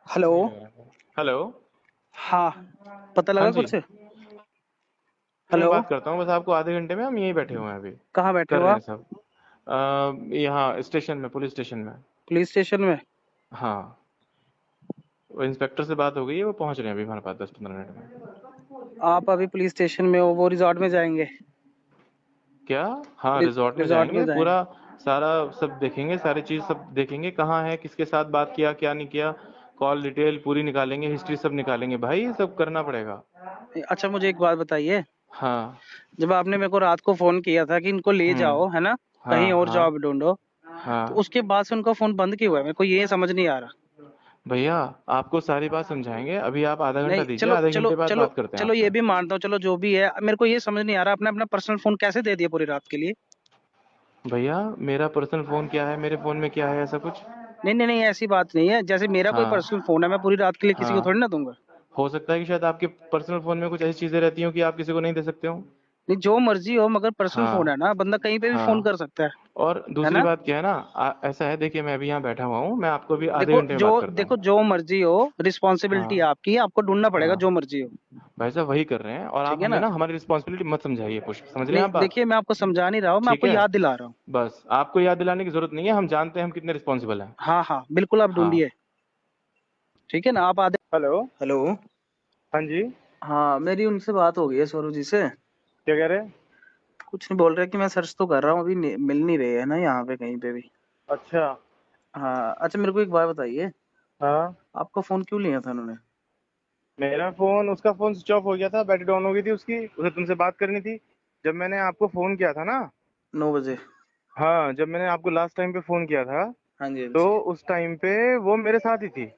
Hello. नहीं लग रहा। हेलो। हाँ, पता हाँ लगा जी। कुछ? मैं हेलो। बात करता हूँ, बस आपको आधे घंटे में हम यहीं बैठे हुए हैं अभी। कहाँ बैठे कर हो रहे हैं आप? सब। यहाँ स्टेशन में, पुलिस स्टेशन में। पुलिस स्टेशन में? हाँ। वो इंस्पेक्टर से बात हो गई है, वो पहुंच रहे हैं अभी हमारे पास 10-15 मिनट में। आप अभी पुलिस स्टेशन में हो, वो रिजॉर्ट में जाएंगे? क्या? हाँ, रिजॉर्ट में रिजॉर्ट में जाएंगे जाएंगे। पूरा। सारा सब देखेंगे, सारी चीज सब देखेंगे, कहाँ है, किसके साथ बात किया, क्या नहीं किया। कॉल डिटेल पूरी निकालेंगे, हिस्ट्री सब निकालेंगे भाई, ये सब करना पड़ेगा। अच्छा, मुझे एक बात बताइए। हाँ। जब आपने मेरे को रात को फोन किया था कि इनको ले हम्म। जाओ, है ना, कहीं हाँ और हाँ। जॉब ढूंढो, तो हाँ उसके बाद से उनका फोन बंद क्यों हुआ है? मेरे को ये समझ नहीं आ रहा। भैया, आपको सारी बात समझाएंगे, अभी आप आधा घंटा नहीं, दीजिए, चलो आधे चलो घंटे बाद चलो बात करते हैं चलो, ये आपसे। भी मानता हूँ, चलो जो भी है, मेरे को ये समझ नहीं आ रहा, आपने अपना पर्सनल फोन कैसे दे दिया पूरी रात के लिए? भैया, मेरा पर्सनल फोन क्या है, मेरे फोन में क्या है, ऐसा कुछ? नहीं नहीं नहीं, ऐसी बात नहीं है। जैसे मेरा कोई हाँ। पर्सनल फोन है, मैं पूरी रात के लिए किसी को थोड़ी हाँ। ना दूंगा। हो सकता है कि शायद आपके पर्सनल फोन में कुछ ऐसी चीजें रहती हो कि आप किसी को नहीं दे सकते हो। नहीं, जो मर्जी हो, मगर पर्सनल फोन हाँ। है ना, बंदा कहीं पे भी फोन हाँ। कर सकता और है दूसरी ना? बात क्या है ना, ऐसा है, देखिए मैं अभी यहाँ बैठा हुआ हूँ, मैं आपको अभी आधे देखो घंटे में जो बात करता देखो हूँ। जो मर्जी हो, रिस्पॉन्सिबिलिटी हाँ। आपकी है, आपको ढूंढना पड़ेगा हाँ। जो मर्जी हो। भाई साहब वही कर रहे हैं, और आप ठीक है हमें ना? ना हमारी रिस्पॉन्सिबिलिटी मत समझाइए, पुष्प, समझ रहे हैं नहीं, आप बात? देखिए, मैं आपको समझा नहीं रहा हूँ, मैं ठीक आपको है। याद दिला रहा हूँ। बस आपको याद दिलाने की जरूरत नहीं है, हम जानते हैं हम कितने रिस्पॉन्सिबल हैं। हाँ हाँ, बिल्कुल, आप हाँ। ढूंढिए। ठीक है ना, आप आधे। हेलो। हेलो। हाँ जी। हाँ, मेरी उनसे बात हो गई है, सौरभ जी से। क्या कह रहे हैं? कुछ नहीं बोल रहे कि मैं सर्च तो कर रहा हूँ, अभी मिल नहीं रहे है ना यहाँ पे कहीं पे भी। अच्छा। हाँ, अच्छा, मेरे को एक बात बताइए। हाँ। आपका फोन क्यों लिया था उन्होंने? मेरा फोन, उसका फोन स्विच ऑफ हो गया था, बैटरी डाउन हो गई थी उसकी, उसे तुमसे बात करनी थी। जब मैंने आपको फोन किया था ना। 9 बजे। हाँ, जब मैंने आपको लास्ट टाइम पे फोन किया था, हाँ जी, हाँ तो जी। उस टाइम पे वो मेरे साथ ही थी।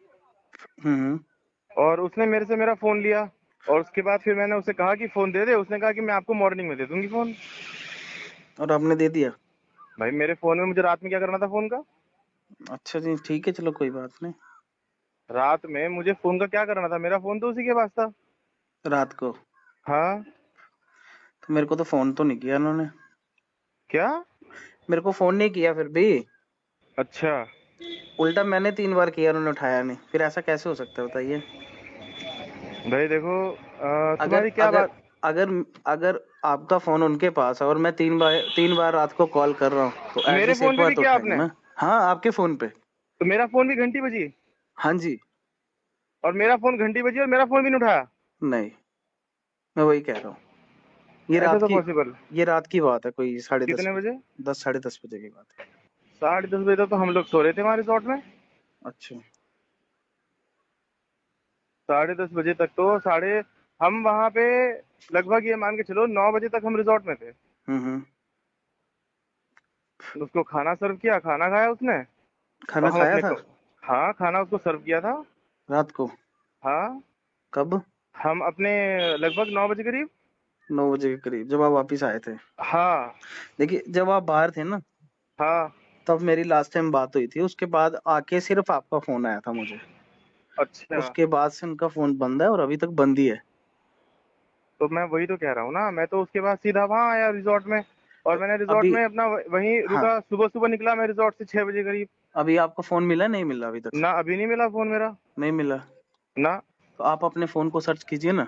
हम्म। और उसने मेरे से मेरा फोन लिया। और उसके बाद फिर मैंने उसे कहा कि फोन दे दे, उसने कहा कि मैं आपको मॉर्निंग में दे दूंगी फोन। और आपने दे दिया? भाई, मेरे फोन में मुझे रात में क्या करना था फोन का? अच्छा जी, ठीक है, चलो कोई बात नहीं। रात में मुझे फोन का क्या करना था, मेरा फोन तो उसी के पास था। रात को? हाँ। तो मेरे को तो फोन तो नहीं किया उन्होंने। क्या? मेरे को फोन नहीं किया फिर भी। अच्छा। उल्टा मैंने 3 बार किया, उन्होंने उठाया नहीं, फिर ऐसा कैसे हो सकता है बताइए? भाई देखो, अगर तुम्हारी क्या अगर बात। अगर अगर आपका फोन उनके पास है और मैं 3 बार रात को कॉल कर रहा हूँ, तो मेरे एटलीस्ट एक फोन पे बार भी तो किया उठाएंगे आपने? ना। हाँ, आपके फोन पे। तो मेरा फोन भी घंटी बजी? हाँ जी। और मेरा फोन घंटी बजी और मेरा फोन भी नहीं उठाया? नहीं, मैं वही कह रहा हूँ। ये ऐसा रात तो की पॉसिबल? ये रात की बात है, कोई 10:30 कितने बजे? बजे, 10 साढ़े 10 बजे की बात है। 10:30 बजे तक तो हम लोग सो रहे थे वहां रिसोर्ट में। अच्छा। 10:30 बजे तक तो साढ़े, हम वहां पे लगभग ये मान के चलो 9 बजे तक हम रिसोर्ट में थे। हम्म। उसको खाना सर्व किया, खाना खाया उसने। और खाना हम खाया अपने था? हाँ, खाना उसको सर्व किया था। रात को? हाँ। कब? हम अपने लगभग 9 बजे करीब। 9 बजे के करीब, जब आप वापिस आए थे? हाँ। देखिए, जब आप बाहर थे ना, हाँ। तब मेरी लास्ट टाइम बात हुई थी, उसके बाद आके सिर्फ आपका फोन आया था मुझे। अच्छा। उसके बाद से उनका फोन बंद है, और अभी तक बंद ही है। तो मैं वही तो कह रहा हूँ ना, मैं तो उसके बाद सीधा वहां आया रिसोर्ट में। और तो मैंने रिसोर्ट अभी, में अपना वहीं हाँ, रुका, सुबह सुबह निकला मैं रिसोर्ट से 6 बजे करीब। अभी आपका फोन मिला, नहीं मिला अभी तक? ना, अभी नहीं मिला फोन मेरा। नहीं मिला? ना। तो आप अपने फोन को सर्च कीजिए ना।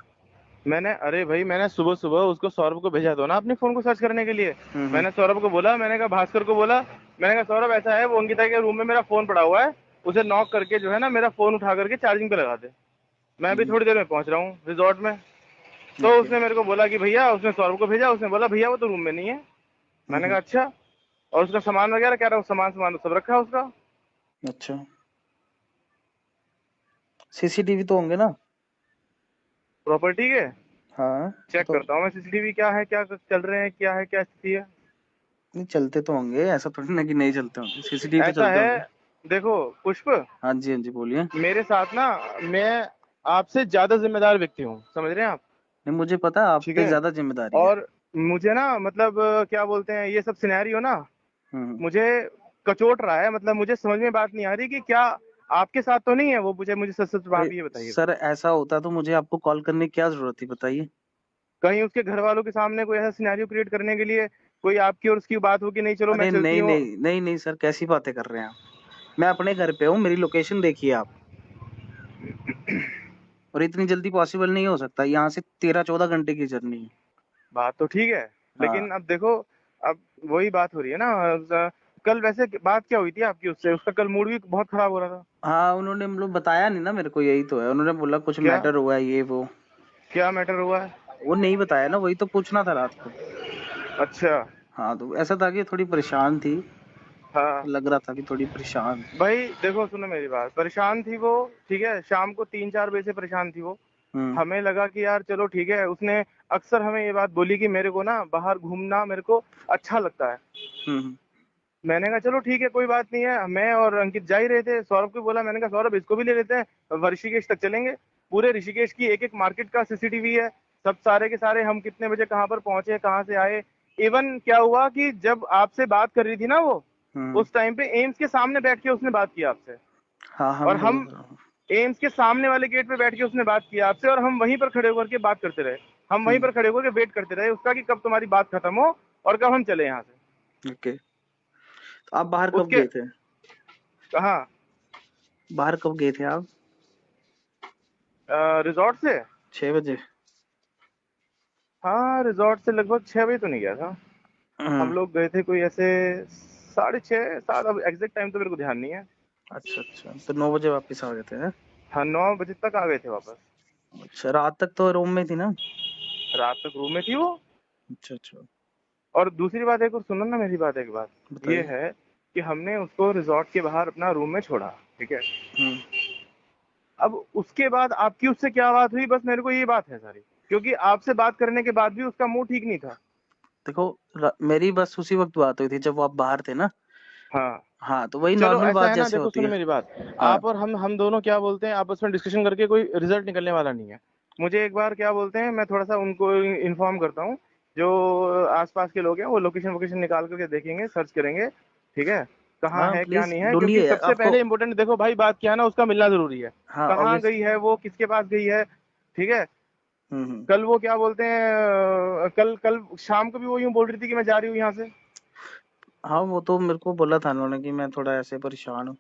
मैंने, अरे भाई, मैंने सुबह सुबह उसको सौरभ को भेजा दो ना अपने फोन को सर्च करने के लिए। हम्म। मैंने सौरभ को बोला, मैंने कहा भास्कर को बोला, मैंने कहा सौरभ ऐसा है, वो अंकिता के रूम में मेरा फोन पड़ा हुआ है, उसे नॉक करके जो है ना मेरा फोन उठा करके चार्जिंग पे लगा दे। मैं अभी हम्म। थोड़ी देर में पहुंच रहा हूँ रिजॉर्ट में। तो ओके। उसने मेरे को बोला कि भैया, उसने सौरभ को भेजा, उसने बोला भैया वो तो रूम में नहीं है। मैंने कहा हम्म। अच्छा। और उसका सामान वगैरह कह रहा हूँ, सामान सामान तो सब रखा है उसका। अच्छा, सीसीटीवी तो होंगे ना? प्रॉपर्टी के हाँ। चेक तो करता हूँ मैं, सीसीटीवी क्या है, क्या चल रहे हैं, क्या है, क्या स्थिति है। नहीं, चलते तो होंगे, ऐसा थोड़ी ना कि नहीं चलते होंगे, सीसीटीवी तो ऐसा चलते है, होंगे। देखो पुष्प, हाँ जी, हाँ जी, बोलिए। मेरे साथ ना, मैं आपसे ज्यादा जिम्मेदार व्यक्ति हूँ, समझ रहे हैं आप? नहीं, मुझे पता है आप ठीक पे है। ज्यादा जिम्मेदारी है। और मुझे ना, मतलब क्या बोलते हैं, ये सब सिनेरियो ना हम्म। मुझे कचोट रहा है, मतलब मुझे समझ में बात नहीं आ रही कि क्या आपके साथ तो नहीं है वो, मुझे मुझे सच सच अरे आप ये बताइए। सर, ऐसा होता तो मुझे आपको कॉल करने की क्या जरूरत थी, बताइए? कहीं उसके घर वालों के सामने कोई ऐसा सिनेरियो क्रिएट करने के लिए कोई आपकी और उसकी बात हो कि नहीं चलो मैं अरे चलती नहीं हूँ। नहीं नहीं नहीं सर, कैसी बातें कर रहे हैं आप? मैं अपने घर पे हूँ, मेरी लोकेशन देखिए आप। और इतनी जल्दी पॉसिबल नहीं हो सकता, यहाँ से 13-14 घंटे की जर्नी है। बात तो ठीक है, हाँ लेकिन अब देखो, अब वही बात हो रही है ना। कल वैसे बात क्या हुई थी आपकी उससे? उसका कल मूड भी बहुत खराब हो रहा था। हाँ, उन्होंने मतलब बताया नहीं ना मेरे को, यही तो है, उन्होंने बोला कुछ क्या मैटर हुआ है ये वो। क्या मैटर हुआ है? वो नहीं बताया ना, वही तो पूछना था रात को। अच्छा। हाँ, तो ऐसा था कि थोड़ी परेशान थी, हाँ लग रहा था कि थोड़ी परेशान। भाई देखो, सुनो मेरी बात, परेशान थी वो, ठीक है, शाम को 3-4 बजे से परेशान थी वो। हम्म हमें लगा कि यार चलो ठीक है, उसने अक्सर हमें ये बात बोली कि मेरे को ना बाहर घूमना मेरे को अच्छा लगता है। हम्म मैंने कहा चलो ठीक है, कोई बात नहीं है। मैं और अंकित जा ही रहे थे, सौरभ को बोला, मैंने कहा सौरभ इसको भी ले लेते हैं, ऋषिकेश तक चलेंगे। पूरे ऋषिकेश की एक एक मार्केट का सीसीटीवी है, सब सारे के सारे, हम कितने बजे कहाँ पर पहुंचे, कहाँ से आए। इवन क्या हुआ कि जब आपसे बात कर रही थी ना वो, हम्म। उस टाइम पे एम्स के सामने बैठ के उसने बात की आपसे। हाँ हाँ, और मैं वही हम कर रहा हूँ। एम्स के सामने वाले गेट पे बैठ के उसने बात की आपसे, और हम वहीं पर खड़े होकर के बात करते रहे। हम वहीं हम्म। पर खड़े होकर के वेट करते रहे उसका कि कब तुम्हारी बात खत्म हो और कब हम चले यहाँ से। ओके, तो आप बाहर कब उसके गए थे? कहा? बाहर कब गए थे आप? रिजॉर्ट से? 6 बजे? हाँ, रिजॉर्ट से लगभग 6 बजे तो नहीं गया था। हम हम्म। लोग गए थे कोई ऐसे 6:30 7, अब एग्जैक्ट टाइम तो मेरे को ध्यान नहीं है। अच्छा अच्छा, तो 9 बजे वापस आ गए थे, हैं? हाँ, 9 बजे तक आ गए थे वापस। अच्छा, रात तक तो रूम में थी ना? रात तक रूम में थी वो। अच्छा अच्छा, और दूसरी बात, एक और सुनो ना मेरी बात, एक बात ये बताइए। है कि हमने उसको रिजॉर्ट के बाहर अपना रूम में छोड़ा, ठीक है। हम्म। अब उसके बाद आपकी उससे क्या बात हुई, बस मेरे को ये बात है सारी, क्योंकि आपसे बात करने के बाद भी उसका मूड ठीक नहीं था। देखो, मेरी बस उसी वक्त बात हुई थी जब आप बाहर थे ना। हाँ, हाँ, तो वही चलो नॉर्मल ऐसा बात है ना, जैसे देखो होती सुनो है। मेरी बात, हाँ आप और हम दोनों क्या बोलते हैं, आपस में डिस्कशन करके कोई रिजल्ट निकलने वाला नहीं है। मुझे एक बार क्या बोलते हैं, मैं थोड़ा सा उनको इन्फॉर्म करता हूँ, जो आसपास के लोग हैं वो लोकेशन वोकेशन निकाल करके देखेंगे, सर्च करेंगे, ठीक है, कहाँ हाँ, है क्या प्लीज नहीं है। क्योंकि ढूंढिए सबसे आपको। पहले इंपॉर्टेंट देखो भाई, बात क्या है ना, उसका मिलना जरूरी है। हाँ, कहाँ ऑब्वियस। गई है वो, किसके पास गई है, ठीक है। हम्म। कल वो क्या बोलते हैं, कल कल शाम को भी वो यूं बोल रही थी कि मैं जा रही हूँ यहाँ से। हाँ, वो तो मेरे को बोला था उन्होंने कि मैं थोड़ा ऐसे परेशान हूँ।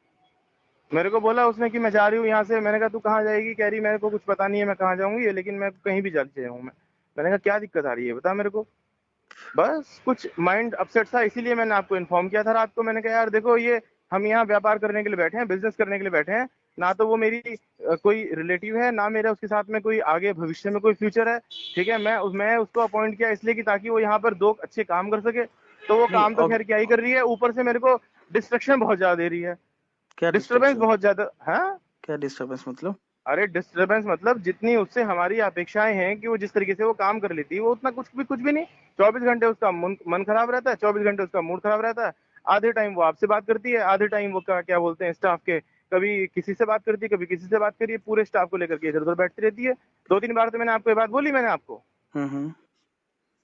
मेरे को बोला उसने कि मैं जा रही हूँ यहाँ से। मैंने कहा तू कहाँ जाएगी? कह रही मेरे को कुछ पता नहीं है मैं कहाँ जाऊंगी, लेकिन मैं कहीं भी जा जाऊँ मैं। मैंने कहा क्या दिक्कत आ रही है बता मेरे को। बस कुछ माइंड अपसेट था, इसीलिए मैंने आपको इन्फॉर्म किया था रात को। मैंने कहा यार देखो, ये हम यहाँ व्यापार करने के लिए बैठे हैं, बिजनेस करने के लिए बैठे हैं। ना तो वो मेरी कोई रिलेटिव है, ना मेरा उसके साथ में कोई आगे भविष्य में कोई फ्यूचर है, ठीक है। मैं उसको अपॉइंट किया इसलिए कि ताकि वो यहाँ पर 2 अच्छे काम कर सके। तो वो नहीं, काम तो अब खैर क्या ही कर रही है, ऊपर से मेरे को डिस्ट्रक्शन बहुत ज्यादा दे रही है, क्या डिस्टरबेंस डिस्ट्रक्शन? बहुत ज्यादा है। क्या डिस्टर्बेंस मतलब? अरे डिस्टरबेंस मतलब, जितनी उससे हमारी अपेक्षाएं हैं कि वो जिस तरीके से वो काम कर लेती है, वो उतना कुछ भी नहीं। 24 घंटे उसका मन खराब रहता है, 24 घंटे उसका मूड खराब रहता है। आधे टाइम वो आपसे बात करती है, आधे टाइम वो क्या बोलते हैं स्टाफ के, कभी किसी से बात करती है, कभी किसी से बात करिए, पूरे स्टाफ को लेकर के इधर उधर बैठती रहती है। 2-3 बार तो मैंने आपको ये बात बोली मैंने आपको। हम्म।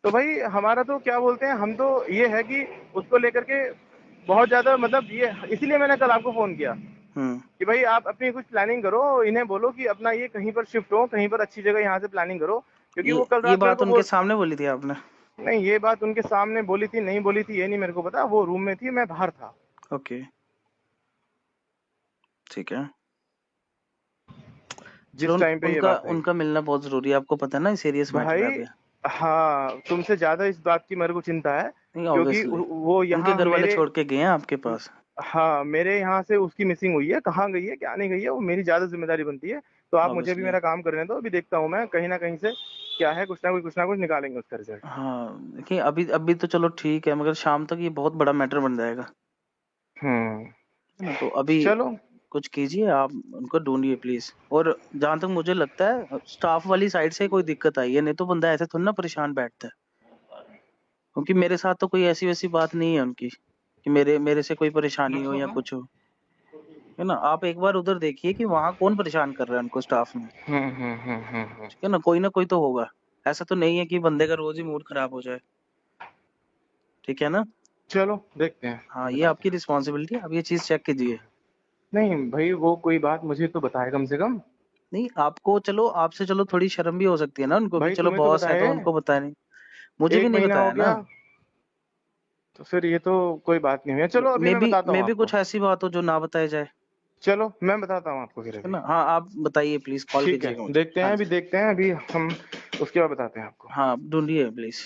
तो भाई हमारा तो क्या बोलते हैं, हम तो ये है कि उसको लेकर के बहुत ज्यादा, मतलब ये इसीलिए मैंने कल आपको फोन किया हम्म। कि भाई आप अपनी कुछ प्लानिंग करो, इन्हें बोलो कि अपना ये कहीं पर शिफ्ट हो, कहीं पर अच्छी जगह यहाँ से प्लानिंग करो। क्योंकि वो कल ये रात मेरे बात को उनके बोल, सामने बोली थी आपने? नहीं ये बात उनके सामने बोली थी नहीं बोली थी ये नहीं मेरे को पता, वो रूम में थी, मैं बाहर था। ओके, ठीक है। चलो, जिस टाइम पे ये उनका बात आई उनका मिलना बहुत जरूरी है, आपको पता है ना, सीरियस मैटर है भाई। अभी। हाँ, तुमसे ज्यादा इस बात की मेरे को चिंता है, नहीं, क्योंकि ऑब्वियसली। वो उनके यहाँ घर वाले मेरे, छोड़ के गए हैं आपके पास? हाँ मेरे यहाँ से उसकी मिसिंग हुई है, कहाँ गई है क्या नहीं गई है वो मेरी ज्यादा जिम्मेदारी बनती है। तो आप मुझे भी ऑब्वियसली। मेरा काम करने दो, अभी देखता हूँ मैं कहीं ना कहीं से क्या है, कुछ ना कुछ निकालेंगे उसका रिजल्ट। हाँ, देखिए, अभी अभी तो चलो ठीक है, मगर शाम तक ये बहुत बड़ा मैटर बन जाएगा, हम्म। है ना? तो अभी चलो। कुछ कीजिए, आप उनको ढूंढिए प्लीज। और जहां तक मुझे लगता है, स्टाफ वाली साइड से कोई दिक्कत आई है, नहीं तो बंदा ऐसे थोड़ा ना परेशान बैठता है। क्योंकि मेरे साथ तो कोई ऐसी वैसी बात नहीं है उनकी कि मेरे मेरे से कोई परेशानी हो या कुछ हो, है ना? आप एक बार उधर देखिए कि वहां कौन परेशान कर रहा है उनको, स्टाफ में। ठीक है ना कोई तो होगा। ऐसा तो नहीं है कि बंदे का रोज ही मूड खराब हो जाए। ठीक है ना? चलो देखते हैं, हाँ, ये बताते आपकी हैं। रिस्पॉन्सिबिलिटी है, आप ये चीज चेक कीजिए। नहीं भाई, वो कोई बात मुझे तो बताए कम से कम। नहीं, आपको चलो, आपसे चलो थोड़ी शर्म भी हो सकती है ना उनको, कि भाई चलो तुम्हें तो बॉस है बताए, तो उनको बताया नहीं। मुझे भी एक नहीं महीना हो बताया ना। गया, तो फिर ये तो कोई बात नहीं हुई है। चलो अभी मे मैं बी बताता हूँ मे बी आपको। कुछ ऐसी बात हो जो ना बताई जाए। चलो मैं बताता हूँ आपको फिर है अभी। ना? हाँ, आप बताइए प्लीज, कॉल ठीक है, कीजिएगा मुझे। देखते हैं हाँ अभी, जी, देखते हैं अभी हम, उसके बाद बताते हैं आपको। हाँ ढूंढिए प्लीज।